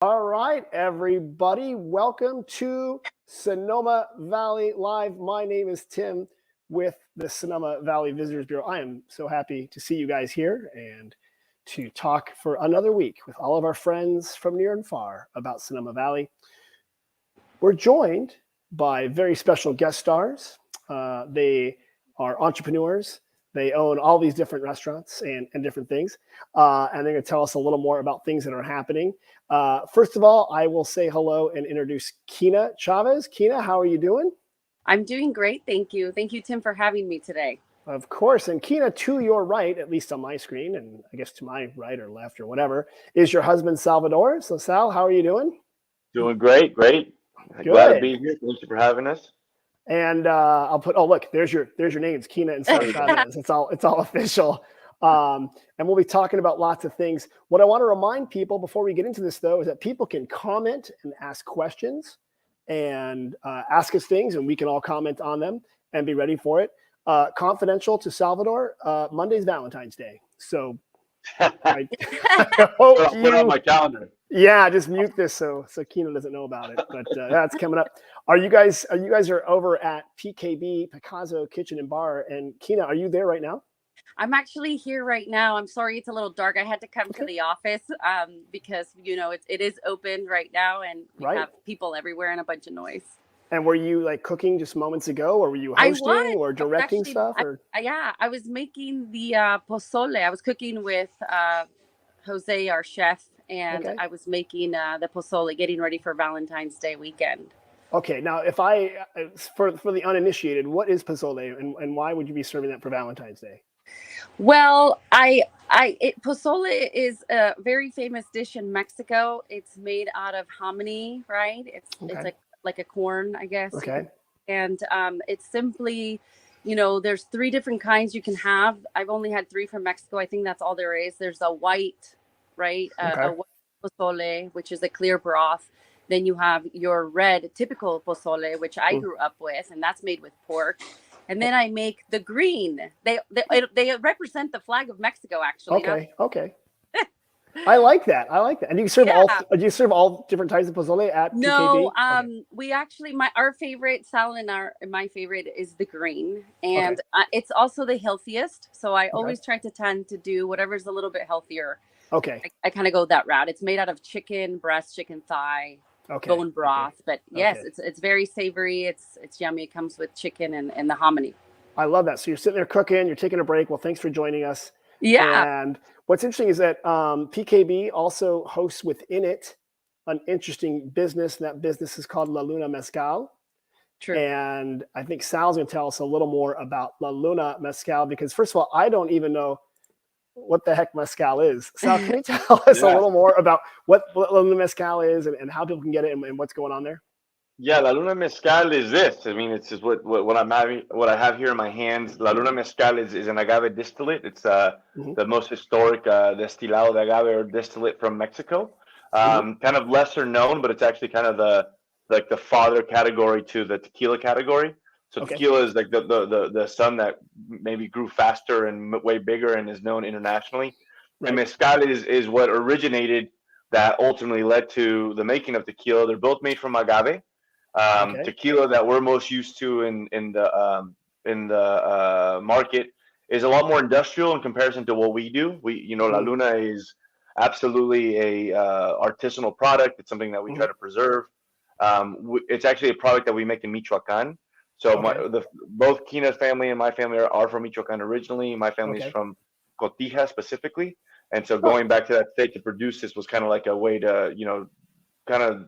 All right, everybody, welcome to Sonoma Valley Live. My name is Tim with the Sonoma Valley Visitors Bureau. I am so happy to see you guys here and to talk for another week with all of our friends from near and far about Sonoma Valley. We're joined by very special guest stars. They are entrepreneurs. They own all these different restaurants and different things. And they're going to tell us a little more about things that are happening. First of all, I will say hello and introduce Kina Chavez. Kina, how are you doing? I'm doing great. Thank you. Thank you, Tim, for having me today. Of course. And Kina, to your right, at least on my screen, and I guess to my right or left or whatever, is your husband, Salvador. So, Sal, how are you doing? Doing great. Glad to be here. Thank you for having us. And I'll put, oh, look, there's your names, Kina and Sal Chavez. It's all official. And we'll be talking about lots of things. What I want to remind people before we get into this, though, is that people can comment and ask questions and ask us things, and we can all comment on them and be ready for it. Confidential to Salvador, Monday's Valentine's Day. So I hope put on my calendar. Yeah, just mute this so Kina doesn't know about it. But that's coming up. Are you guys over at PKB, Picazo Kitchen and Bar? And Kina, are you there right now? I'm actually here right now. I'm sorry it's a little dark. I had to come to the office because it is open right now, and we have people everywhere and a bunch of noise. And were you like cooking just moments ago, or were you hosting or directing stuff? I was making the pozole. I was cooking with Jose, our chef, and I was making the pozole, getting ready for Valentine's Day weekend. Okay, now if for the uninitiated, what is pozole, and why would you be serving that for Valentine's Day? Well, pozole is a very famous dish in Mexico. It's made out of hominy, right? It's like a corn, I guess. Okay. And it's simply, there's 3 different kinds you can have. I've only had 3 from Mexico. I think that's all there is. There's a white, right? A white pozole, which is a clear broth. Then you have your red typical pozole, which I grew up with, and that's made with pork. And then I make the green. They represent the flag of Mexico, actually. Okay. I like that. And do you serve all different types of pozole at PKB? No, we actually our favorite salad and my favorite is the green, and it's also the healthiest. So I always try to tend to do whatever's a little bit healthier. Okay. I kind of go that route. It's made out of chicken breast, chicken thigh, bone broth. But yes, it's very savory. It's yummy. It comes with chicken and the hominy. I love that. So you're sitting there cooking. You're taking a break. Well, thanks for joining us. Yeah. And what's interesting is that PKB also hosts within it an interesting business. And that business is called La Luna Mezcal. True. And I think Sal's going to tell us a little more about La Luna Mezcal, because first of all, I don't even know what the heck mezcal is. Sal, can you tell us a little more about what La Luna Mezcal is and how people can get it and what's going on there? Yeah, La Luna Mezcal is this. I mean, it's just what I have here in my hands. La Luna Mezcal is an agave distillate. It's the most historic destilado de agave or distillate from Mexico. Kind of lesser known, but it's actually kind of the father category to the tequila category. So tequila is like the son that maybe grew faster and way bigger and is known internationally. And mezcal is what originated that ultimately led to the making of tequila. They're both made from agave. Tequila that we're most used to in the market is a lot more industrial in comparison to what we do. La Luna is absolutely a artisanal product. It's something that we try to preserve. It's actually a product that we make in Michoacan. So both Kina's family and my family are from Michoacan originally. My family's from Cotija specifically. And so going back to that state to produce this was kind of like a way to, kind of,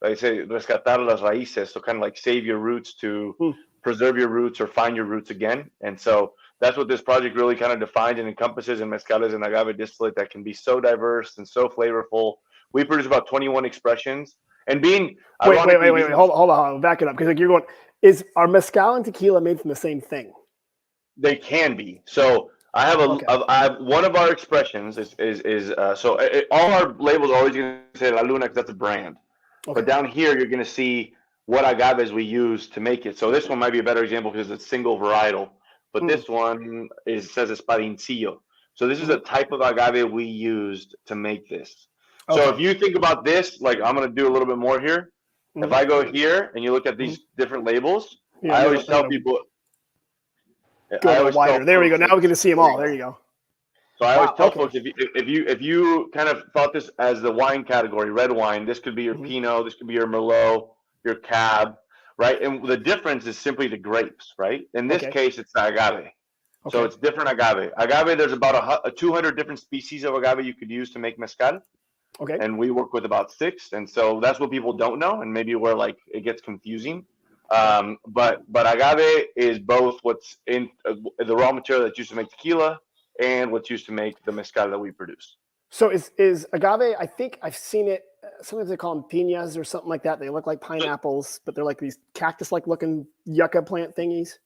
like I say, rescatar las raíces. So kind of like save your roots to preserve your roots or find your roots again. And so that's what this project really kind of defines and encompasses. And mezcal is an agave distillate that can be so diverse and so flavorful. We produce about 21 expressions. And wait, hold on, back it up, because like you're going. Are mezcal and tequila made from the same thing? They can be. So I have one of our expressions all our labels are always going to say La Luna because that's a brand. But down here you're going to see what agaves we use to make it. So this one might be a better example because it's single varietal. But this one says Espadincillo. So this is a type of agave we used to make this. So if you think about this, like I'm going to do a little bit more here. If I go here and you look at these different labels, I always tell people. Go a little wider. There we go. Now we're going to see them all. There you go. So I always tell folks, if you kind of thought this as the wine category, red wine, this could be your Pinot, this could be your Merlot, your Cab, right? And the difference is simply the grapes, right? In this case, it's the agave. So it's different agave. Agave, there's about 200 different species of agave you could use to make mezcal. Okay. And we work with about 6. And so that's what people don't know, and maybe where like it gets confusing. But agave is both what's in the raw material that's used to make tequila and what's used to make the mezcal that we produce. So is agave, I think I've seen it, sometimes they call them piñas or something like that. They look like pineapples, but they're like these cactus-like looking yucca plant thingies.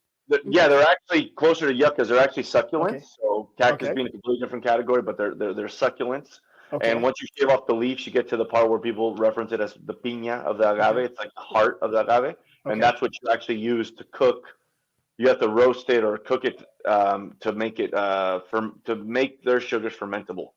Yeah, they're actually closer to yuccas. They're actually succulents. So cactus being a completely different category, but they're succulents. And once you shave off the leaves, you get to the part where people reference it as the piña of the agave. It's like the heart of the agave. And that's what you actually use to cook. You have to roast it or cook it to make it to make their sugars fermentable.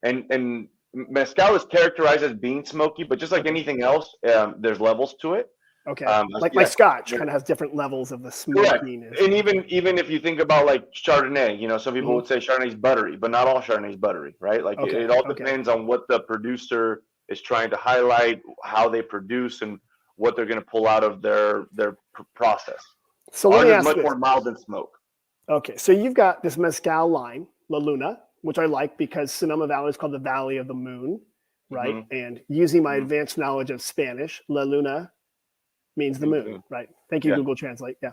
And mezcal is characterized as being smoky, but just like anything else, there's levels to it. Okay, like Scotch kind of has different levels of the smokiness. And even if you think about like Chardonnay, some people would say Chardonnay is buttery, but not all Chardonnay is buttery, right? Like it all depends on what the producer is trying to highlight, how they produce, and what they're going to pull out of their process. So let me ask much this. more mild than smoke. Okay, so you've got this mezcal line, La Luna, which I like because Sonoma Valley is called the Valley of the Moon, right? And using my advanced knowledge of Spanish, La Luna means the moon, right? Thank you, Google Translate. Yeah.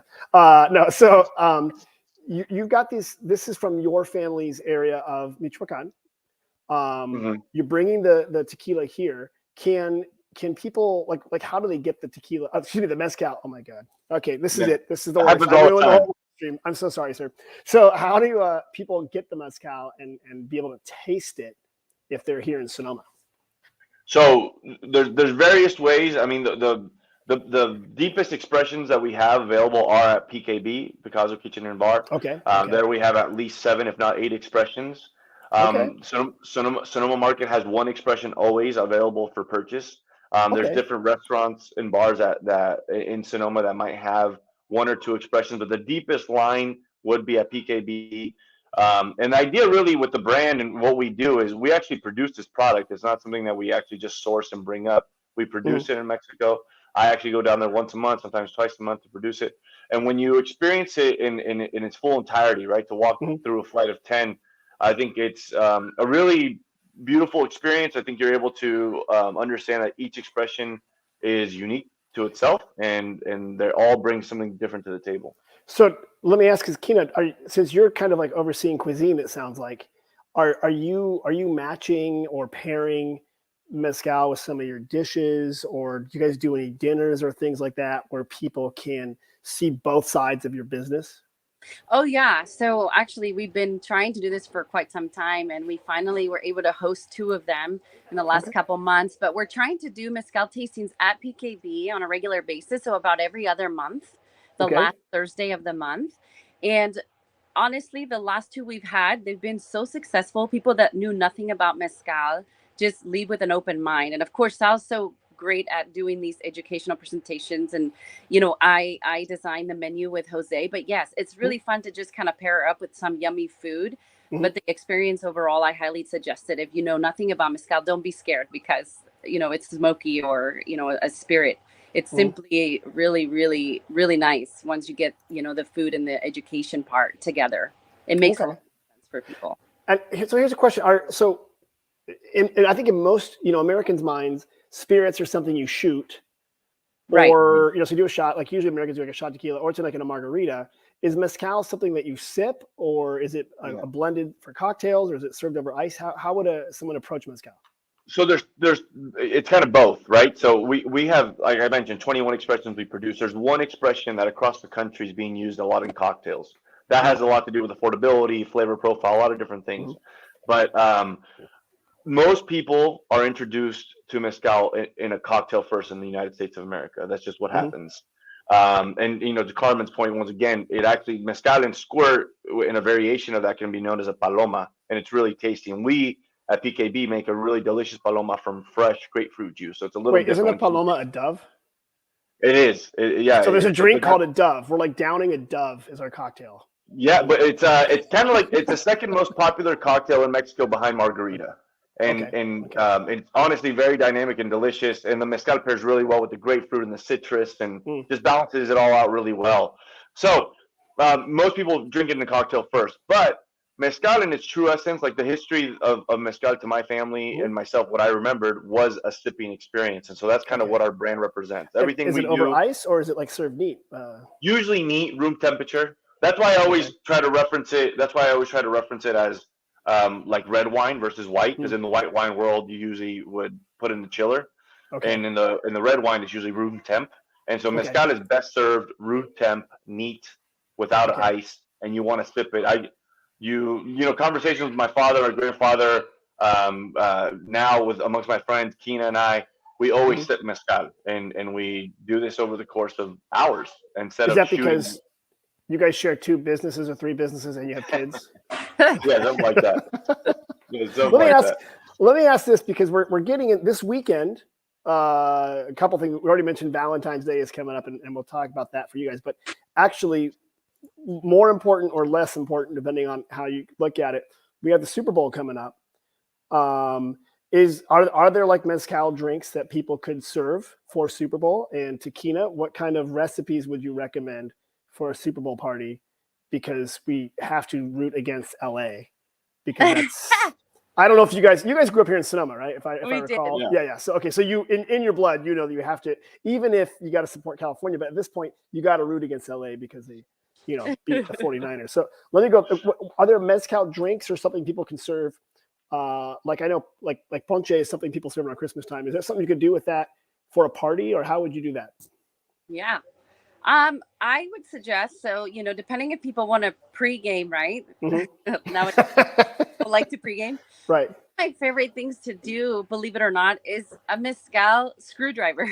You've got these. This is from your family's area of Michoacan. You're bringing the tequila here. Can people like how do they get the tequila? Excuse me, the mezcal. Oh my God. Okay, this is it. This is the worst. I ruined the whole stream. I'm so sorry, sir. So how do people get the mezcal and be able to taste it if they're here in Sonoma? So there's various ways. I mean, the deepest expressions that we have available are at PKB, Picazo Kitchen Bar. There we have at least 7, if not 8 expressions. Sonoma Market has 1 expression always available for purchase. There's different restaurants and bars that in Sonoma that might have 1 or 2 expressions, but the deepest line would be at PKB. And the idea really with the brand and what we do is we actually produce this product. It's not something that we actually just source and bring up. We produce it in Mexico. I actually go down there once a month, sometimes twice a month to produce it. And when you experience it in its full entirety, right, to walk through a flight of 10, I think it's a really beautiful experience. I think you're able to understand that each expression is unique to itself, and they all bring something different to the table. So let me ask, because Kina, since you're kind of like overseeing cuisine, it sounds like, are you matching or pairing mezcal with some of your dishes, or do you guys do any dinners or things like that where people can see both sides of your business? Oh yeah. So actually we've been trying to do this for quite some time, and we finally were able to host 2 of them in the last couple months, but we're trying to do mezcal tastings at PKB on a regular basis. So about every other month, the last Thursday of the month. And honestly, the last 2 we've had, they've been so successful. People that knew nothing about mezcal just leave with an open mind. And of course, Sal's so great at doing these educational presentations. And, I designed the menu with Jose. But yes, it's really fun to just kind of pair up with some yummy food. But the experience overall, I highly suggest it. If you know nothing about mezcal, don't be scared because, it's smoky or, a spirit. It's simply really, really, really nice once you get, the food and the education part together. It makes a lot of sense for people. And so here's a question. And I think in most, Americans' minds, spirits are something you shoot, or so you do a shot. Like usually Americans do like a shot tequila, or it's like in a margarita. Is mezcal something that you sip, or is it a blended for cocktails, or is it served over ice? How would someone approach mezcal? So it's kind of both, right? So we have, like I mentioned, 21 expressions we produce. There's 1 expression that across the country is being used a lot in cocktails. That has a lot to do with affordability, flavor profile, a lot of different things. But most people are introduced to mezcal in a cocktail first in the United States of America. That's just what happens. And to Carmen's point, once again, it actually mezcal and squirt in a variation of that can be known as a paloma, and it's really tasty. And we at PKB make a really delicious paloma from fresh grapefruit juice. So it's a little Wait, isn't a different. paloma a dove? It is. Yeah. So there's a drink called a dove. We're like downing a dove as our cocktail. Yeah, but it's kind of like it's the second most popular cocktail in Mexico behind margarita. And it's honestly very dynamic and delicious. And the mezcal pairs really well with the grapefruit and the citrus, and just balances it all out really well. So most people drink it in the cocktail first, but mezcal in its true essence, like the history of mezcal to my family and myself, what I remembered was a sipping experience. And so that's kind of what our brand represents. Everything is we it do, over ice or is it like served neat? Usually neat, room temperature. That's why I always try to reference it. That's why I always try to reference it as like red wine versus white, because in the white wine world, you usually would put in the chiller, and in the red wine, it's usually room temp. And so mezcal is best served room temp, neat, without ice, and you want to sip it. You know, conversations with my father, my grandfather, now with amongst my friends, Kina and I, we always sip mezcal, and we do this over the course of hours instead of shooting. Because you guys share 2 businesses or 3 businesses and you have kids? Yeah, something like that. Let me ask this, because we're getting it this weekend. A couple things. We already mentioned Valentine's Day is coming up, and we'll talk about that for you guys. But actually, more important or less important, depending on how you look at it, we have the Super Bowl coming up. Are there like mezcal drinks that people could serve for Super Bowl? And to Kina, what kind of recipes would you recommend for a Super Bowl party? Because we have to root against LA, because that's I don't know if you guys grew up here in Sonoma, right? If I recall. Yeah. So so you in your blood, you know that you have to, even if you got to support California, but at this point you got to root against LA because they, you know, beat the 49ers. So let me go. Are there mezcal drinks or something people can serve? Like I know like ponche is something people serve around Christmas time. Is there something you could do with that for a party, or how would you do that? Yeah. I would suggest, so, you know, depending if people want to pregame, right? Now people like to pregame. Right. My favorite things to do, believe it or not, is a mezcal screwdriver.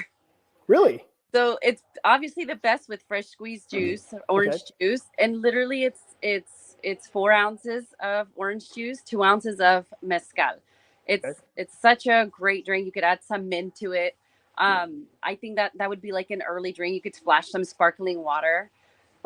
Really? So it's obviously the best with fresh squeezed juice, orange juice, and literally it's 4 ounces of orange juice, 2 ounces of mezcal. It's such a great drink. You could add some mint to it. I think that would be like an early drink. You could splash some sparkling water.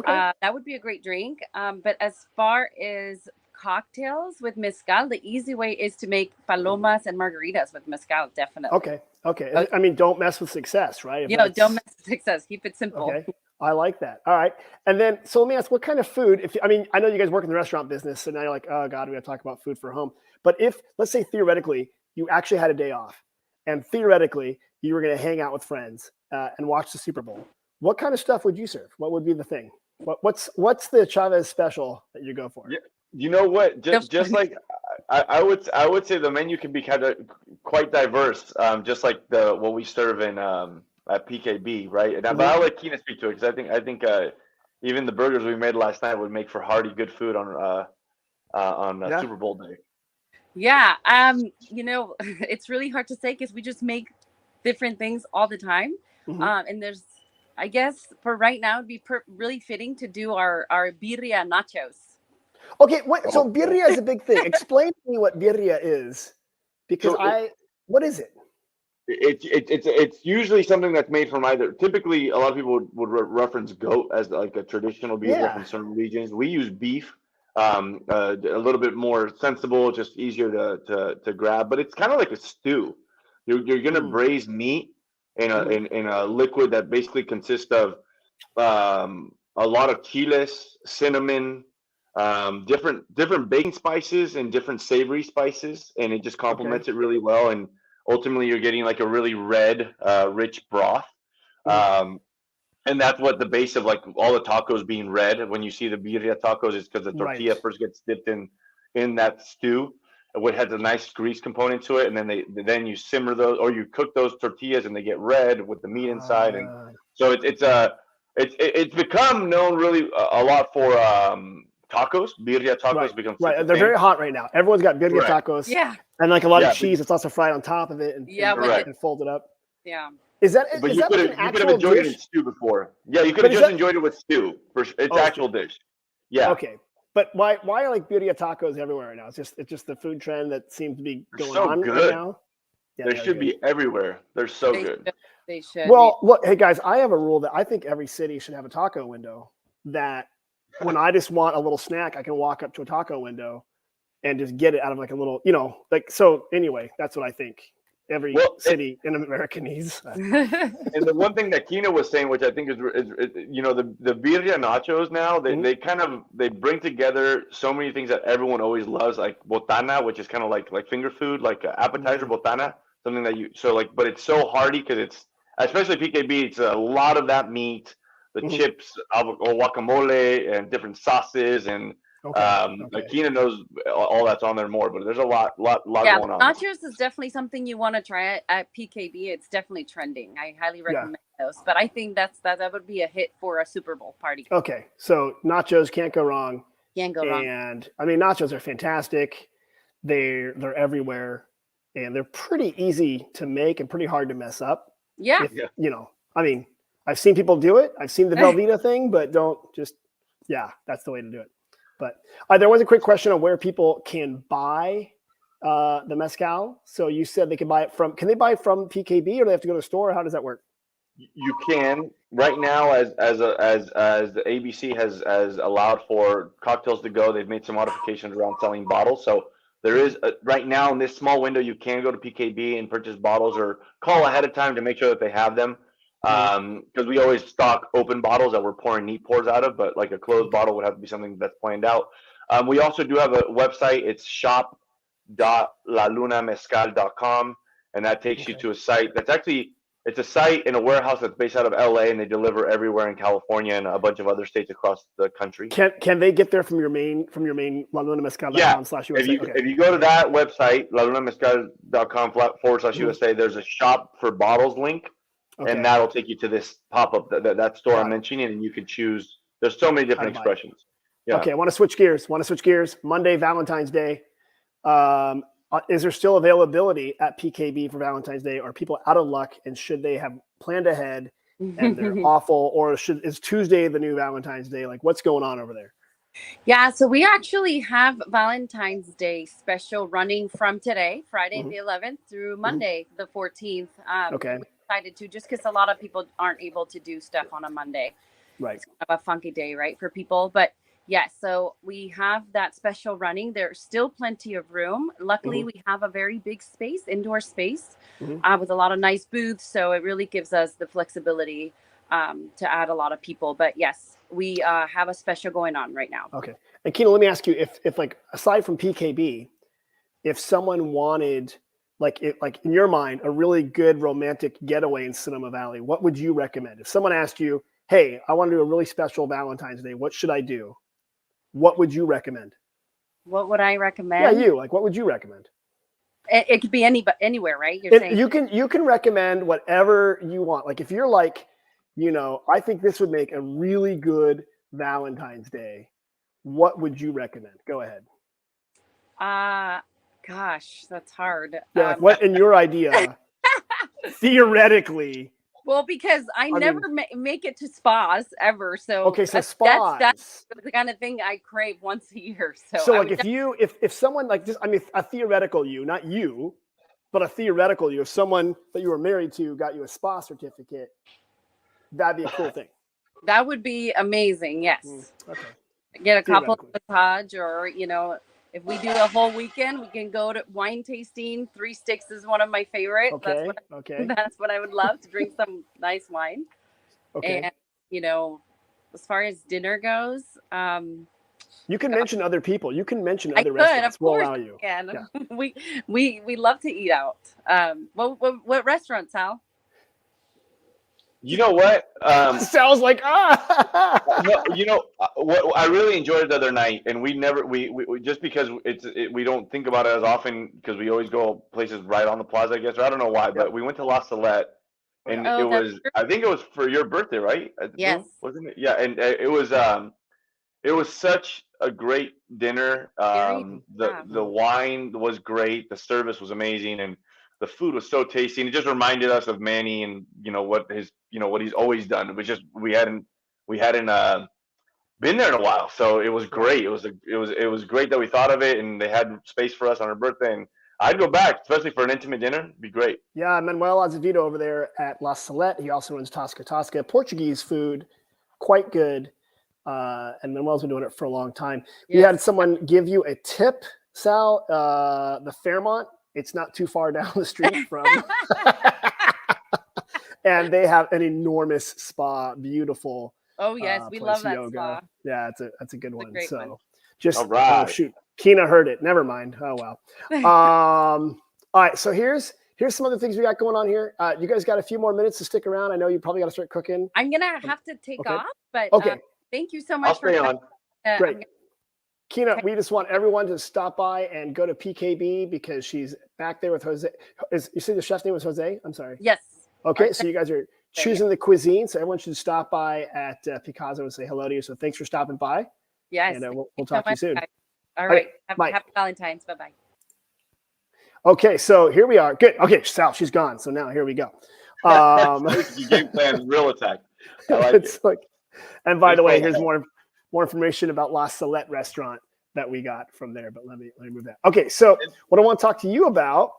That would be a great drink. But as far as cocktails with mezcal, the easy way is to make palomas and margaritas with mezcal. Definitely. Okay. I mean, don't mess with success, right? Don't mess with success. Keep it simple. Okay. I like that. All right. And then, so let me ask, what kind of food, I know you guys work in the restaurant business, so now you're like, oh God, we got to talk about food for home. But if, let's say theoretically, you actually had a day off, and theoretically you were going to hang out with friends and watch the Super Bowl, what kind of stuff would you serve? What would be the thing? What's the Chavez special that you go for? Yeah. You know what? Just like I would say the menu can be kind of quite diverse. Just like what we serve in at PKB, right? But I'll let Kina speak to it, because I think even the burgers we made last night would make for hearty good food on Super Bowl day. Yeah. You know, it's really hard to say because we just make different things all the time. And there's, I guess for right now, it'd be really fitting to do our birria nachos. Okay, so birria is a big thing. Explain to me what birria is, because what is it? It's usually something that's made from either. Typically, a lot of people would reference goat as like a traditional birria from certain regions. We use beef, a little bit more sensible, just easier to grab. But it's kind of like a stew. You're gonna braise meat in a liquid that basically consists of a lot of chiles, cinnamon, different baking spices and different savory spices, and it just complements it really well. And ultimately, you're getting like a really red, rich broth. And that's what the base of like all the tacos being red. When you see the birria tacos, it's because the tortilla first gets dipped in that stew, which has a nice grease component to it, and then you simmer those, or you cook those tortillas, and they get red with the meat inside. And so it's become known really a lot for tacos. Birria tacos become they're very hot right now. Everyone's got birria tacos. Yeah. And like a lot of cheese, it's also fried on top of it and folded up. Yeah. Is that but is you that could like an have actual enjoyed dish? it in stew before. Yeah, you could have just enjoyed it with stew. It's actual dish. Yeah. Okay. But why are like birria tacos everywhere right now? It's just the food trend that seems to be going so on good right now. Yeah, they should be everywhere. They're so good. They should. Well, look, hey guys, I have a rule that I think every city should have a taco window. That when I just want a little snack, I can walk up to a taco window and just get it out of like a little, like so. Anyway, that's what I think. Every city in America needs. And the one thing that Kina was saying, which I think is the birria nachos now, they bring together so many things that everyone always loves, like botana, which is kind of like finger food, like appetizer botana, something that but it's so hearty because it's, especially PKB, it's a lot of that meat, the chips, or guacamole, and different sauces, and like Kina knows all that's on there more, but there's a lot going on. Nachos is definitely something you want to try at PKB. It's definitely trending. I highly recommend those. But I think that would be a hit for a Super Bowl party. Okay, so nachos can't go wrong. Can't go wrong. And I mean, nachos are fantastic. They're everywhere, and they're pretty easy to make and pretty hard to mess up. Yeah. I mean, I've seen people do it. I've seen the Velveeta thing, but don't just. Yeah, that's the way to do it. But there was a quick question on where people can buy the mezcal. So you said they can buy it from. Can they buy it from PKB, or do they have to go to the store? How does that work? You can right now, as the ABC has allowed for cocktails to go. They've made some modifications around selling bottles. So there is right now in this small window, you can go to PKB and purchase bottles, or call ahead of time to make sure that they have them. Because we always stock open bottles that we're pouring neat pours out of, but like a closed bottle would have to be something that's planned out. We also do have a website. It's shop.lalunamezcal.com, and that takes you to a site that's actually, it's a site in a warehouse that's based out of LA, and they deliver everywhere in California and a bunch of other states across the country. Can they get there from your main lalunamezcal.com/USA? If you go to that website, lalunamezcal.com/USA, there's a shop for bottles link. Okay. And that'll take you to this pop-up, that store I'm mentioning, and you can choose. There's so many different expressions. Yeah. Okay, I want to switch gears. Monday, Valentine's Day. Is there still availability at PKB for Valentine's Day? Are people out of luck, and should they have planned ahead and they're awful, or is Tuesday the new Valentine's Day? Like, what's going on over there? Yeah, so we actually have Valentine's Day special running from today, Friday the 11th, through Monday the 14th. Okay. Excited to, just because a lot of people aren't able to do stuff on a Monday. Right. It's kind of a funky day, right, for people. But yes, so we have that special running. There's still plenty of room. Luckily, we have a very big space, indoor space, with a lot of nice booths. So it really gives us the flexibility to add a lot of people. But yes, we have a special going on right now. Okay. And Kina, let me ask you, if like, aside from PKB, if someone wanted, like in your mind, a really good romantic getaway in Sonoma Valley, what would you recommend? If someone asked you, hey, I want to do a really special Valentine's Day, what should I do? What would you recommend? What would I recommend? Yeah, what would you recommend? It could be anywhere, right? You're saying you can recommend whatever you want. Like if you're like, I think this would make a really good Valentine's Day. What would you recommend? Go ahead. Gosh, that's hard. Yeah, what in your idea, theoretically? Well, because I never make it to spas ever. So okay, so spas. That's the kind of thing I crave once a year. So like if someone like this, I mean, a theoretical you, not you, but a theoretical you, if someone that you were married to got you a spa certificate, that'd be a cool thing. That would be amazing. Yes. Okay. Get a couple of massage, or if we do a whole weekend, we can go to wine tasting. 3 Sticks is one of my favorites. Okay. That's what I would love, to drink some nice wine. Okay. And as far as dinner goes, you can mention other people. You can mention other restaurants. Of course, we'll allow you. Yeah. We love to eat out. What restaurants, Sal? You know what? Sounds like what I really enjoyed it the other night, and we just because we don't think about it as often because we always go places right on the plaza, I guess, or I don't know why, but we went to La Salette, and I think it was for your birthday, right? Yes. Wasn't it? Yeah, and it was such a great dinner. The wine was great, the service was amazing, and the food was so tasty, and it just reminded us of Manny and what he's always done. It was just we hadn't been there in a while, so it was great. It was great that we thought of it, and they had space for us on our birthday. And I'd go back, especially for an intimate dinner. It'd be great. Yeah, Manuel Azevedo over there at La Salette. He also runs Tosca Tosca. Portuguese food, quite good. And Manuel's been doing it for a long time. Yes. We had someone give you a tip, Sal. The Fairmont. It's not too far down the street from. And they have an enormous spa, beautiful. Oh yes, we love that yoga. Spa. Yeah, that's a good one. A so one. Just all right. Oh shoot, Kina heard it. Never mind. Oh well. All right, so here's some other things we got going on here. You guys got a few more minutes to stick around. I know you probably got to start cooking. I'm gonna have to take off, but thank you so much. I'll stay on. Great. Kina, we just want everyone to stop by and go to PKB because she's back there with Jose. You said the chef's name was Jose? I'm sorry. Yes. Okay, so you guys are choosing the cuisine, so everyone should stop by at Picazo and say hello to you. So thanks for stopping by. Yes. And we'll talk to you soon. All right. Happy Valentines. Bye-bye. Okay, so here we are. Good. Okay, Sal, she's gone. So now here we go. You game plan real attack. I like it. And by the way, here's more information about La Salette restaurant that we got from there. But let me move that. Okay, so what I want to talk to you about.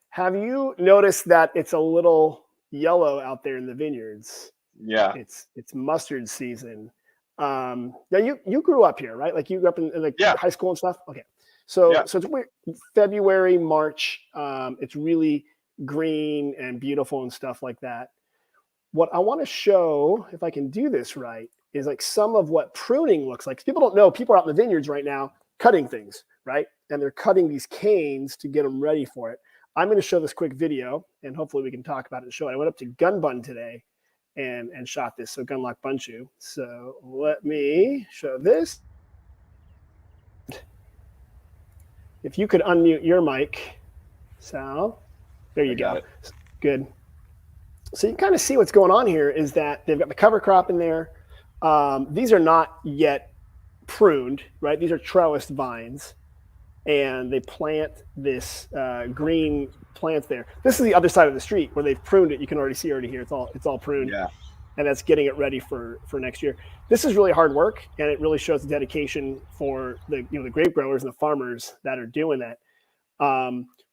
Have you noticed that it's a little yellow out there in the vineyards? Yeah. It's mustard season. Now you grew up here, right? Like you grew up in like high school and stuff? Okay. So it's February, March. It's really green and beautiful and stuff like that. What I want to show, if I can do this right, is like some of what pruning looks like. People don't know. People are out in the vineyards right now cutting things, right? And they're cutting these canes to get them ready for it. I'm going to show this quick video, and hopefully we can talk about it and show it. I went up to Gun Bun today and shot this, so Gunlock Bunchu. So let me show this. If you could unmute your mic, Sal. There you go. Good. So you can kind of see what's going on here is that they've got the cover crop in there. These are not yet pruned, right? These are trellised vines. And they plant this green plants there. This is the other side of the street where they've pruned it. You can already see here. It's all pruned. Yeah. And that's getting it ready for next year. This is really hard work, and it really shows the dedication for the grape growers and the farmers that are doing that.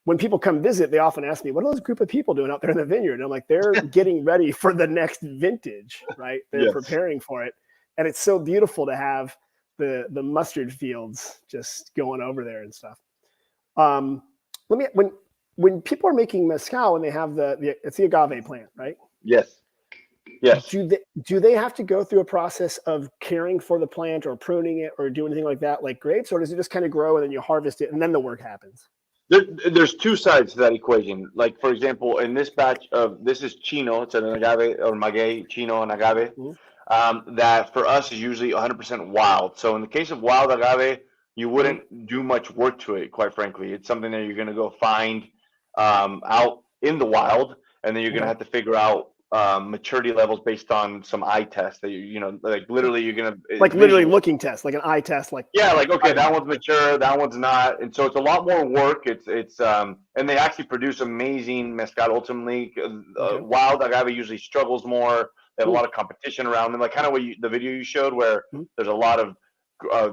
When people come visit, they often ask me, "What are those group of people doing out there in the vineyard?" And I'm like, "They're getting ready for the next vintage, right? They're preparing for it." And it's so beautiful to have the mustard fields just going over there and stuff. When people are making mezcal and they have it's the agave plant, right? Yes. Do they have to go through a process of caring for the plant or pruning it or do anything like that, like grapes, or does it just kind of grow and then you harvest it and then the work happens? There's two sides to that equation. Like for example, in this batch this is Chino, it's an agave or maguey, Chino and agave. Mm-hmm. That for us is usually 100% wild. So in the case of wild agave, you wouldn't do much work to it, quite frankly. It's something that you're going to go find out in the wild, and then you're going to have to figure out maturity levels based on some eye tests that like literally you're going to literally looking test, like an eye test, like okay, that one's mature, that one's not, and so it's a lot more work. It's and they actually produce amazing mezcal ultimately. Wild agave usually struggles more. They have a lot of competition around them, like kind of the video you showed where there's a lot of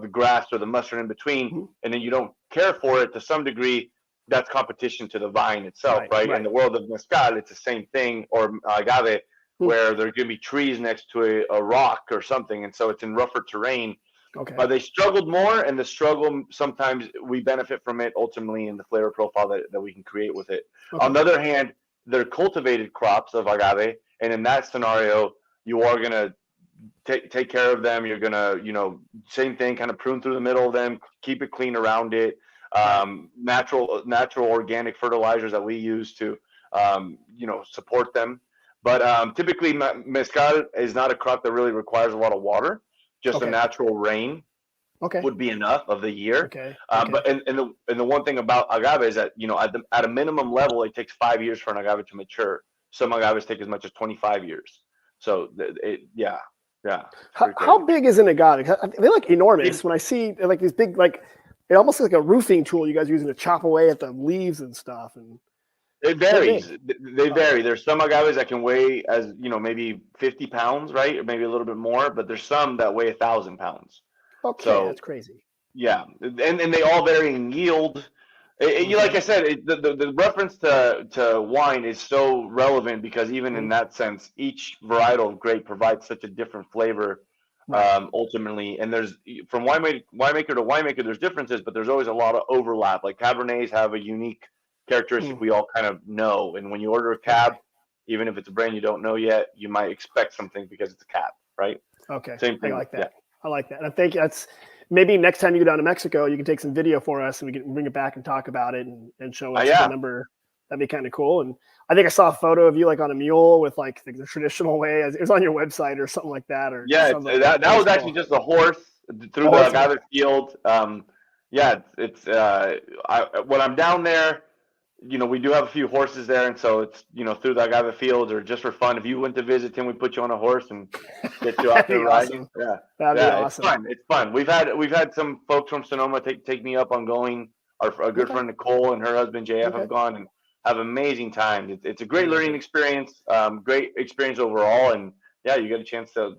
the grass or the mustard in between, and then you don't care for it to some degree. That's competition to the vine itself, right? In the world of mezcal, it's the same thing, or agave, where there are going to be trees next to a rock or something, and so it's in rougher terrain. Okay. But they struggled more, and the struggle, sometimes we benefit from it ultimately in the flavor profile that we can create with it. Okay. On the other hand, they're cultivated crops of agave, and in that scenario, you are going to take care of them. You're going to, same thing, kind of prune through the middle of them, keep it clean around it. Natural organic fertilizers that we use to, support them. But typically, mezcal is not a crop that really requires a lot of water. Just a natural rain would be enough of the year. Okay. But the one thing about agave is that at a minimum level, it takes 5 years for an agave to mature. Some agaves take as much as 25 years. So How big is an agave? They look enormous. When I see like these big, like it almost looks like a roofing tool you guys are using to chop away at the leaves and stuff. And It varies. They vary. There's some agaves that can weigh as, maybe 50 pounds, right? Or maybe a little bit more, but there's some that weigh 1,000 pounds. Okay, So that's crazy. yeah, and they all vary in yield. Like I said, the reference to wine is so relevant because even in that sense, each varietal of grape provides such a different flavor, ultimately. And there's from winemaker to winemaker, there's differences, but there's always a lot of overlap. Like Cabernets have a unique characteristic we all kind of know. And when you order a cab, even if it's a brand you don't know yet, you might expect something because it's a cab, right? Okay, Same thing. I like that. Yeah. I like that. I think that's maybe next time you go down to Mexico, you can take some video for us and we can bring it back and talk about it and show us the number. That'd be kind of cool. And I think I saw a photo of you like on a mule with like the traditional way. It was on your website or something like that. Or yeah, that was actually just a horse through the agave field. When I'm down there, we do have a few horses there, and so it's through the agave fields or just for fun. If you went to visit him, we put you on a horse and get you out there riding. Awesome. Yeah, that'd be awesome. It's fun. We've had some folks from Sonoma take me up on going. Our good friend Nicole and her husband JF have gone and have amazing times. It's a great learning experience. Great experience overall, and yeah, you get a chance to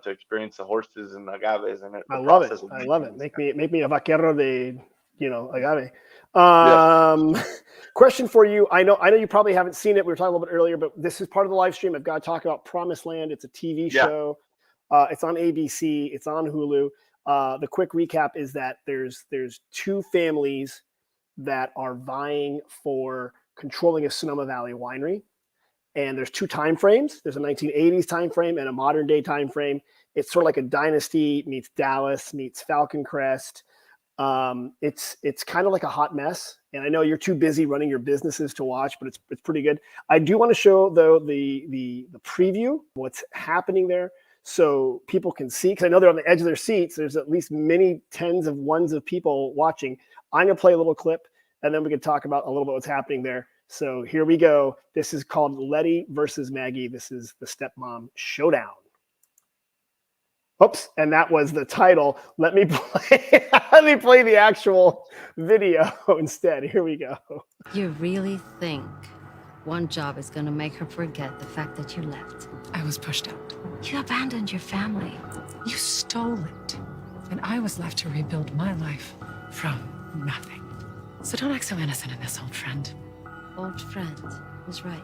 experience the horses and agaves and I love it. I love it. Make me a vaquero de agave. Question for you. I know you probably haven't seen it. We were talking a little bit earlier, but this is part of the live stream. I've got to talk about Promised Land. It's a TV show. It's on ABC. It's on Hulu. The quick recap is that there's two families that are vying for controlling a Sonoma Valley winery. And there's two time frames. There's a 1980s time frame and a modern day time frame. It's sort of like a Dynasty meets Dallas meets Falcon Crest. It's kind of like a hot mess, and I know you're too busy running your businesses to watch, but it's pretty good. I do want to show though the preview, what's happening there, so people can see, because I know they're on the edge of their seats. There's at least many tens of ones of people watching. I'm gonna play a little clip, and then we can talk about a little bit what's happening there. So here we go. This is called Lettie versus Maggie. This is the stepmom showdown. Oops, and that was the title. Let me play the actual video instead. Here we go. You really think one job is going to make her forget the fact that you left? I was pushed out. You abandoned your family. You stole it. And I was left to rebuild my life from nothing. So don't act so innocent in this, old friend. Old friend is right.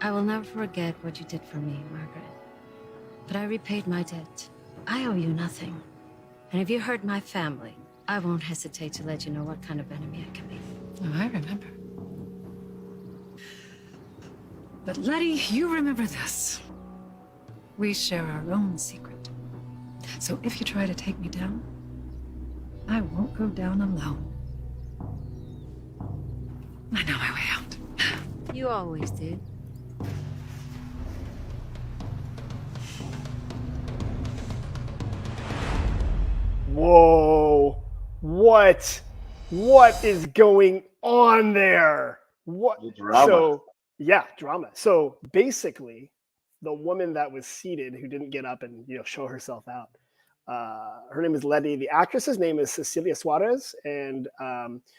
I will never forget what you did for me, Margaret. But I repaid my debt. I owe you nothing. And if you hurt my family, I won't hesitate to let you know what kind of enemy I can be. Oh, I remember. But Lettie, you remember this. We share our own secret. So if you try to take me down, I won't go down alone. I know my way out. You always did. Whoa, what is going on there? What? Drama. So, yeah, drama. So basically, the woman that was seated who didn't get up and show herself out, her name is Lettie. The actress's name is Cecilia Juarez, and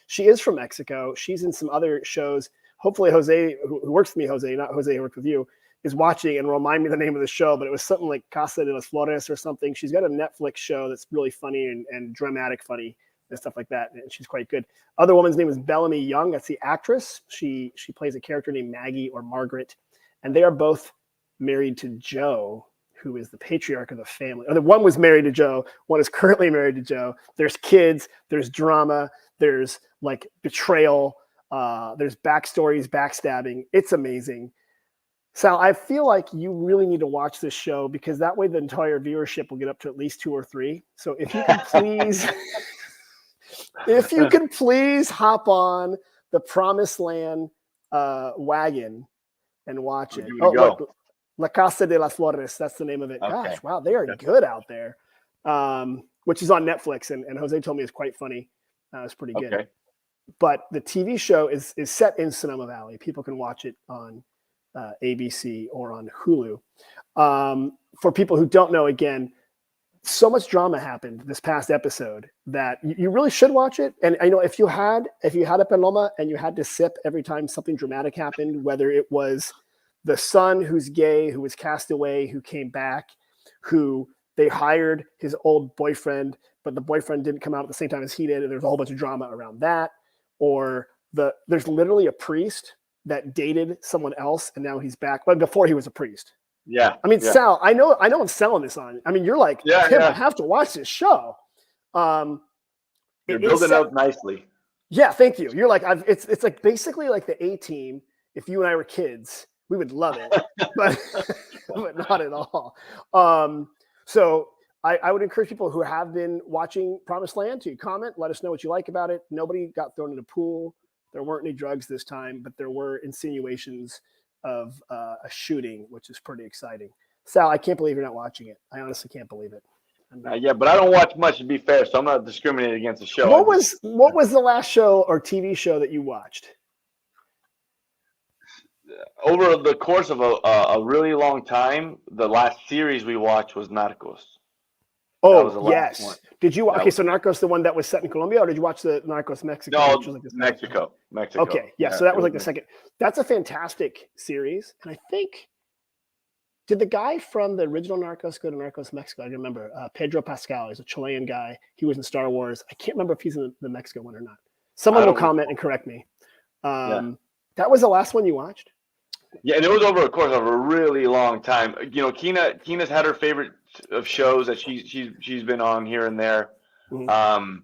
she is from Mexico. She's in some other shows. Hopefully, Jose, who works with me, not Jose, who worked with you, is watching and remind me the name of the show, but it was something like Casa de las Flores or something. She's got a Netflix show that's really funny and dramatic funny and stuff like that, and she's quite good. Other woman's name is Bellamy Young. That's the actress. She plays a character named Maggie or Margaret, and they are both married to Joe, who is the patriarch of the family. Or the one was married to Joe, one is currently married to Joe. There's kids, there's drama, there's like betrayal, there's backstories, backstabbing. It's amazing. Sal, I feel like you really need to watch this show because that way the entire viewership will get up to at least 2 or 3. So if you can please, hop on the Promised Land wagon and watch it. Oh, look, La Casa de las Flores. That's the name of it. Okay. Gosh, wow, they are good out there. Which is on Netflix, and Jose told me it's quite funny. It's pretty good. Okay. But the TV show is set in Sonoma Valley. People can watch it on ABC or on Hulu. For people who don't know, again, so much drama happened this past episode that you really should watch it. And I know if you had a Paloma and you had to sip every time something dramatic happened, whether it was the son who's gay, who was cast away, who came back, who they hired his old boyfriend, but the boyfriend didn't come out at the same time as he did, and there's a whole bunch of drama around that. Or there's literally a priest that dated someone else, and now he's back. But before he was a priest. Yeah. I mean, yeah. Sal, I know I'm selling this on. I mean, you're like, Tim, I have to watch this show. You're building up nicely. Yeah, thank you. You're like, it's like basically like the A-Team. If you and I were kids, we would love it, but not at all. So I would encourage people who have been watching Promised Land to comment. Let us know what you like about it. Nobody got thrown in a pool. There weren't any drugs this time, but there were insinuations of a shooting, which is pretty exciting. Sal, I can't believe you're not watching it. I honestly can't believe it. Yeah, but I don't watch much, to be fair, so I'm not discriminating against the show. What was the last show or TV show that you watched? Over the course of a really long time, the last series we watched was Narcos. Oh, yes. Did you? Okay, so Narcos, the one that was set in Colombia, or did you watch the Narcos Mexico? No, which was like Mexico. Okay, yeah, so that was like the second. That's a fantastic series, and I think did the guy from the original Narcos go to Narcos Mexico? I remember Pedro Pascal. He's a Chilean guy. He was in Star Wars. I can't remember if he's in the Mexico one or not. Someone will comment and correct me. That was the last one you watched? Yeah, and it was over a course of a really long time. You know, Kina's had her favorite of shows that she's been on here and there. Mm-hmm.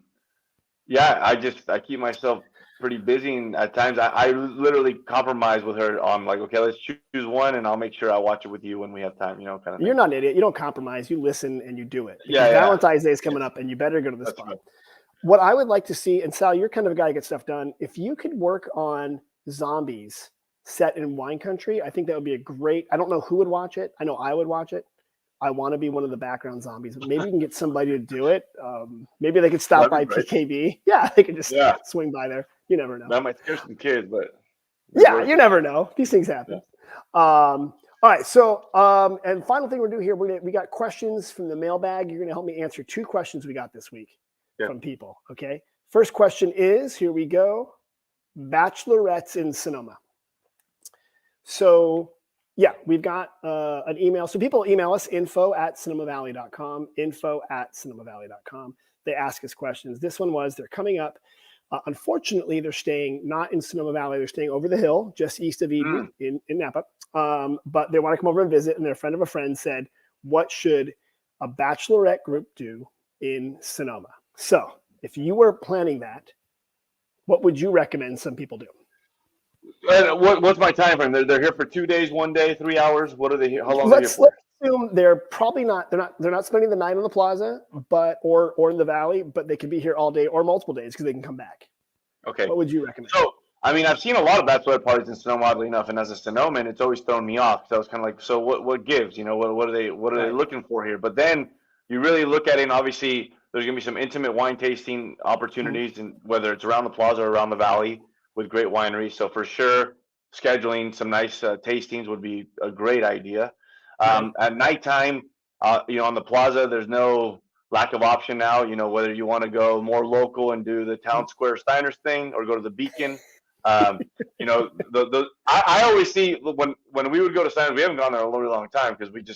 I keep myself pretty busy, and at times I literally compromise with her on like, okay, let's choose one, and I'll make sure I watch it with you when we have time. You know, kind of thing. You're not an idiot. You don't compromise. You listen and you do it. Yeah. Valentine's Day is coming up, and you better go to the spot. Right. What I would like to see, and Sal, you're kind of a guy who gets stuff done. If you could work on zombies set in wine country, I think that would be a great. I don't know who would watch it. I know I would watch it. I want to be one of the background zombies. Maybe you can get somebody to do it. Maybe they could stop by PKB. Yeah, they could just swing by there. You never know. That might scare some kids, but you never know. These things happen. Yeah. All right. So, and final thing we're doing here, we got questions from the mailbag. You're going to help me answer 2 questions we got this week from people. Okay. First question is, here we go. Bachelorettes in Sonoma. So, yeah, we've got an email. So people email us info@sonomavalley.com, info@sonomavalley.com. They ask us questions. This one was, they're coming up. Unfortunately, they're staying not in Sonoma Valley. They're staying over the hill, just east of Eden in Napa. But they want to come over and visit. And their friend of a friend said, what should a bachelorette group do in Sonoma? So if you were planning that, what would you recommend some people do? What's my time frame? They're here for 2 days, 1 day, 3 hours. What are they here? How long are they here for? Let's assume they're probably not. They're not spending the night on the plaza, or in the valley, but they could be here all day or multiple days because they can come back. Okay. What would you recommend? So, I mean, I've seen a lot of bachelorette parties in Sonoma, oddly enough, and as a Sonoman, it's always thrown me off. So I was kind of like, so what gives? You know, what are they looking for here? But then you really look at it, and obviously there's going to be some intimate wine tasting opportunities, and whether it's around the plaza or around the valley with great wineries. So for sure, scheduling some nice tastings would be a great idea. At nighttime, on the plaza, there's no lack of option now. You know, whether you want to go more local and do the Town Square Steiner's thing or go to the Beacon. I always see when we would go to Steiner's, we haven't gone there a really long time because with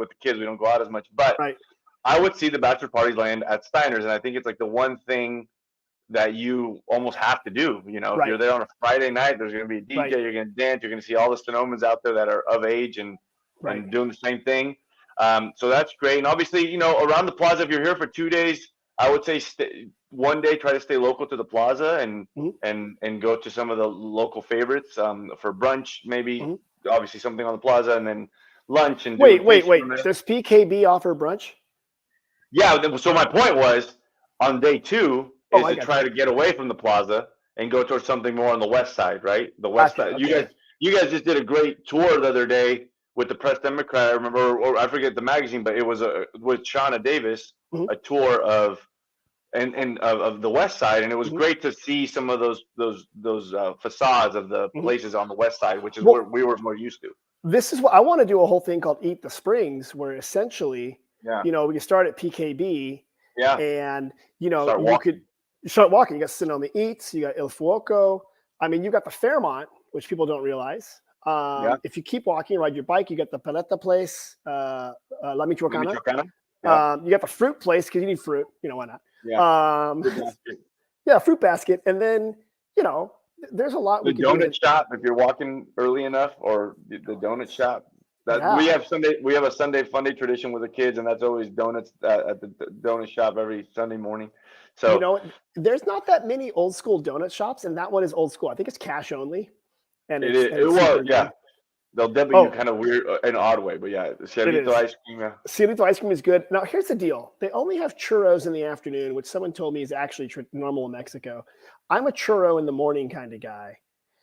the kids, we don't go out as much. But I would see the bachelor parties land at Steiner's, and I think it's like the one thing that you almost have to do. You know, if you're there on a Friday night, there's going to be a DJ, you're going to dance, you're going to see all the Sonomans out there that are of age and doing the same thing. So that's great. And obviously, around the plaza, if you're here for 2 days, I would say one day try to stay local to the plaza and go to some of the local favorites for brunch, maybe obviously something on the plaza, and then lunch. And wait. Does PKB offer brunch? Yeah. So my point was on day 2 is to try to get away from the plaza and go towards something more on the west side, right? The west side. Okay. You guys just did a great tour the other day with the Press Democrat. I remember, or I forget the magazine, but it was with Shauna Davis, a tour of the west side, and it was great to see some of those facades of the places on the west side, which is where we were more used to. This is what I want to do, a whole thing called Eat the Springs, where essentially Yeah. You know, we can start at PKB. Yeah. And, you know, Start you walking. could start walking. You got Sonoma Eats, you got Il Fuoco. I mean, you got the Fairmont, which people don't realize. If you keep walking, ride your bike, you got the Paleta place, La Michoacana. Yeah. You got the fruit place because you need fruit. You know, why not? Yeah. Yeah, fruit basket. And then, you know, there's a lot. The donut shop, if you're walking early enough, or the donut shop. We have a Sunday fun day tradition with the kids, and that's always donuts at the donut shop every Sunday morning. So, you know, there's not that many old school donut shops, and that one is old school. I think it's cash only. And yeah. They'll debit you kind of weird, an odd way, but yeah, Cielito ice cream. Yeah. Cielito ice cream is good. Now, here's the deal. They only have churros in the afternoon, which someone told me is actually normal in Mexico. I'm a churro in the morning kind of guy.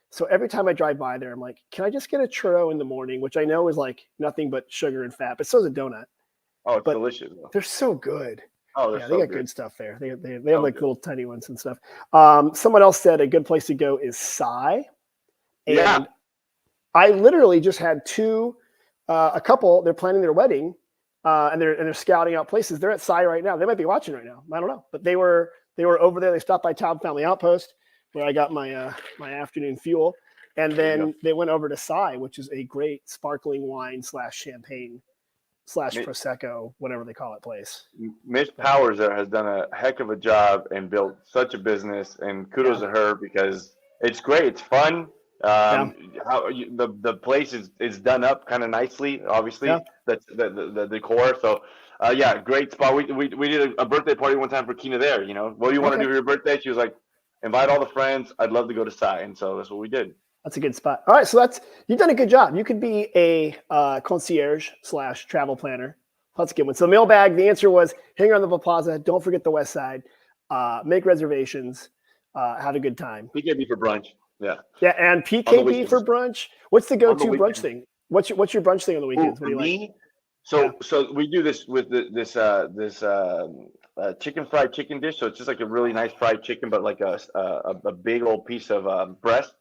So every time I drive by there, I'm like, can I just get a churro in the morning, which I know is like nothing but sugar and fat, but so is a donut. Oh, it's delicious. They're so good. Oh, they got good stuff there. They have like little tiny ones and stuff. Someone else said a good place to go is Psy. And I literally just had a couple, they're planning their wedding and they're scouting out places. They're at Psy right now. They might be watching right now. I don't know, but they were over there. They stopped by Taub Family Outpost where I got my afternoon fuel. And then they went over to Psy, which is a great sparkling wine / champagne / Prosecco, whatever they call it, place. Miss Powers there has done a heck of a job and built such a business, and kudos to her because it's great. It's fun. How the place is done up kind of nicely, obviously. That's the decor. So great spot. We did a birthday party one time for Kina there. You know, what do you want to do for your birthday? She was like, invite all the friends. I'd love to go to Psy, and so that's what we did. That's a good spot. All right, so you've done a good job. You could be a concierge / travel planner. That's a good one. So mailbag, the answer was hang around the plaza. Don't forget the West Side. Make reservations. Have a good time. PKB for brunch. Yeah. Yeah, and PKB for brunch. What's the go-to brunch thing? What's your brunch thing on the weekends? What do you like? So we do this with this chicken fried chicken dish. So it's just like a really nice fried chicken, but like a big old piece of breast.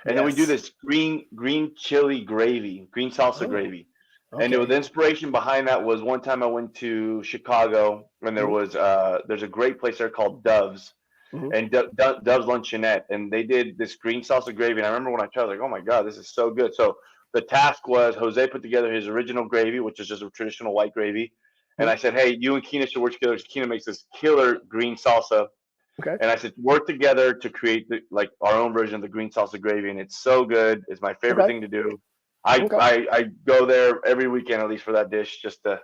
And then we do this green chili gravy, green salsa gravy. Okay. And the inspiration behind that was one time I went to Chicago and there's a great place there called Dove's. And Dove's Luncheonette, and they did this green salsa gravy. And I remember when I tried, I was like, oh my God, this is so good. So the task was Jose put together his original gravy, which is just a traditional white gravy. And I said, hey, you and Kina should work together. Kina makes this killer green salsa. Okay. And I said, work together to create our own version of the green salsa gravy. And it's so good. It's my favorite thing to do. I go there every weekend, at least for that dish, just to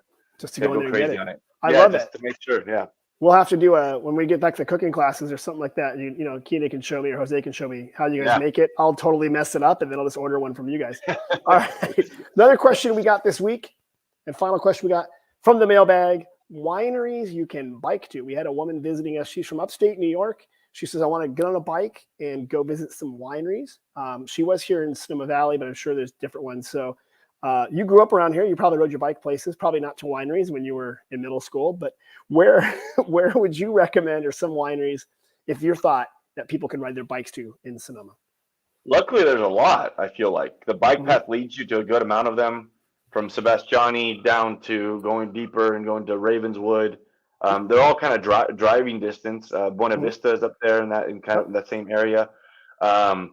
go crazy on it. I love it. To make sure. Yeah. We'll have to do when we get back to cooking classes or something like that. You know, Kina can show me or Jose can show me how you guys make it. I'll totally mess it up and then I'll just order one from you guys. All right. Another question we got this week and final question we got from the mailbag, wineries you can bike to. We had a woman visiting us. She's from upstate New York. She says, I want to get on a bike and go visit some wineries. She was here in Sonoma Valley, but I'm sure there's different ones. So you grew up around here. You probably rode your bike places, probably not to wineries when you were in middle school, but where would you recommend or some wineries if you thought that people can ride their bikes to in Sonoma? Luckily, there's a lot, I feel like. The bike path leads you to a good amount of them, from Sebastiani down to going deeper and going to Ravenswood. They're all kind of driving distance. Buena Vista is up there in that same area. And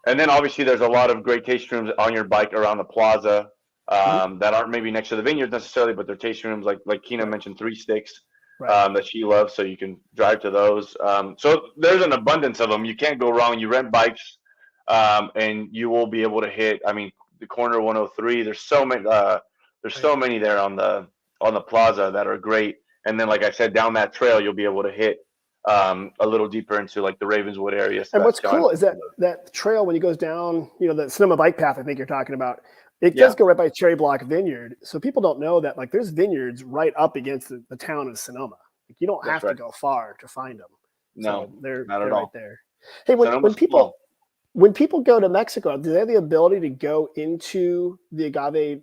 then obviously there's a lot of great tasting rooms on your bike around the plaza that aren't maybe next to the vineyards necessarily, but they're tasting rooms like Kina mentioned, Three Sticks that she loves, so you can drive to those. So there's an abundance of them. You can't go wrong. You rent bikes and you will be able to hit, the corner 103. There's so many there on the plaza that are great. And then, like I said, down that trail, you'll be able to hit a little deeper into like the Ravenswood area. And what's cool is that trail when it goes down, the Sonoma bike path, I think you're talking about, it does go right by Cherry Block Vineyard. So people don't know that like there's vineyards right up against the town of Sonoma. Like, you don't have to go far to find them. No, so they're not right all there. Hey, when people go to Mexico, do they have the ability to go into the agave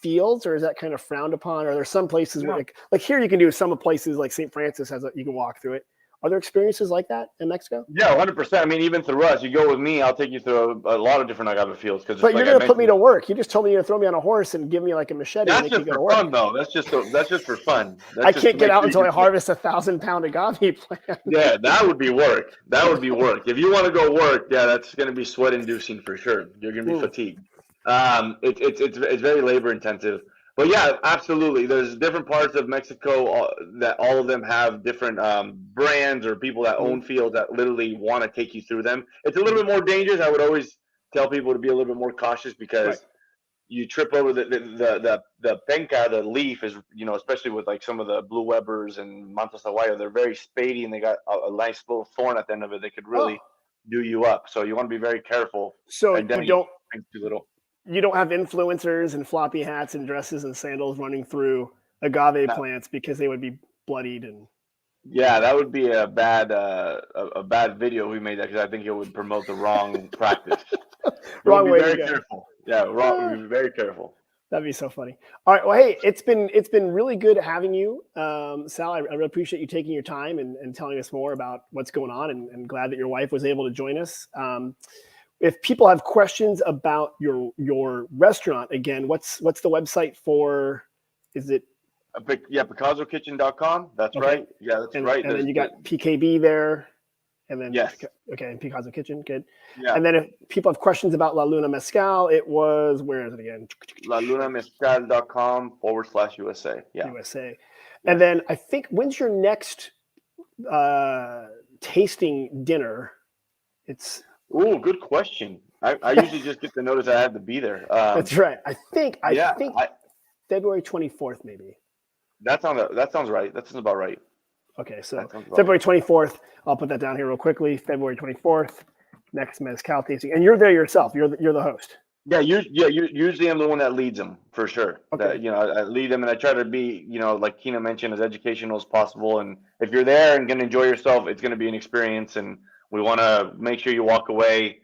fields, or is that kind of frowned upon? Or are there some places where like here you can do some places like St. Francis you can walk through it. Are there experiences like that in Mexico? Yeah, 100%. I mean, even through us, you go with me, I'll take you through a lot of different agave fields. But you're going to put me to work. You just told me you're going to throw me on a horse and give me like a machete. That's and just for fun, though. That's just for fun. I can't get out until I harvest 1,000-pound agave plant. Yeah, that would be work. That would be work. If you want to go work, yeah, that's going to be sweat inducing for sure. You're going to be fatigued. It's very labor intensive. But yeah, absolutely. There's different parts of Mexico that all of them have different brands or people that own fields that literally want to take you through them. It's a little bit more dangerous. I would always tell people to be a little bit more cautious because you trip over the penca, the leaf is, especially with like some of the Blue Webbers and Mantos Aguayo, they're very spady and they got a nice little thorn at the end of it. They could really do you up. So you want to be very careful. So you don't too little. You don't have influencers and floppy hats and dresses and sandals running through agave plants because they would be bloodied and. Yeah, that would be a bad video we made that because I think it would promote the wrong practice. Wrong way to go. Very careful. Yeah, wrong. Be very careful. That'd be so funny. All right. Well, hey, it's been really good having you, Sal. I really appreciate you taking your time and telling us more about what's going on, and glad that your wife was able to join us. If people have questions about your restaurant, again, what's the website for? Is it? Yeah, PicazzoKitchen.com. That's right. Yeah, that's right. And then you got PKB there. And then, yes. Okay, and Picazo Kitchen, good. Yeah. And then if people have questions about La Luna Mezcal, it was, where is it again? LaLunaMezcal.com/USA. Yeah. USA. And then I think, when's your next tasting dinner? It's. Ooh, good question. I usually just get the notice I have to be there. That's right. I think February 24th, maybe. That sounds right. That sounds about right. Okay, so February 24th. I'll put that down here real quickly. February 24th, next Mezcal tasting, and you're there yourself. You're the host. Yeah, usually I'm the one that leads them for sure. Okay. I lead them and I try to be, like Kina mentioned, as educational as possible. And if you're there and going to enjoy yourself, it's going to be an experience. And we want to make sure you walk away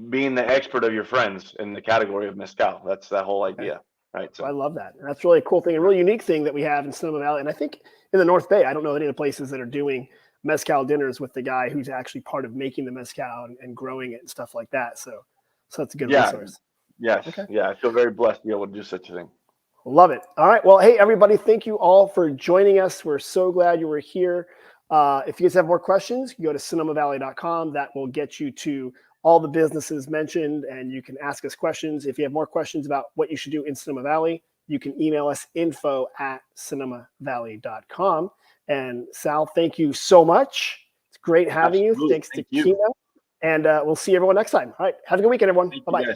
being the expert of your friends in the category of mezcal. That's that whole idea, right? So I love that. And that's really a cool thing, a really unique thing that we have in Sonoma Valley. And I think in the North Bay, I don't know any of the places that are doing mezcal dinners with the guy who's actually part of making the mezcal and growing it and stuff like that. So that's a good resource. Yes. Okay. Yeah, I feel very blessed to be able to do such a thing. Love it. All right. Well, hey, everybody, thank you all for joining us. We're so glad you were here. If you guys have more questions, you go to SonomaValley.com. That will get you to all the businesses mentioned, and you can ask us questions. If you have more questions about what you should do in Sonoma Valley, you can email us info@SonomaValley.com. And Sal, thank you so much. It's great having you. Thanks to Kina. And we'll see everyone next time. All right. Have a good weekend, everyone. Bye-bye.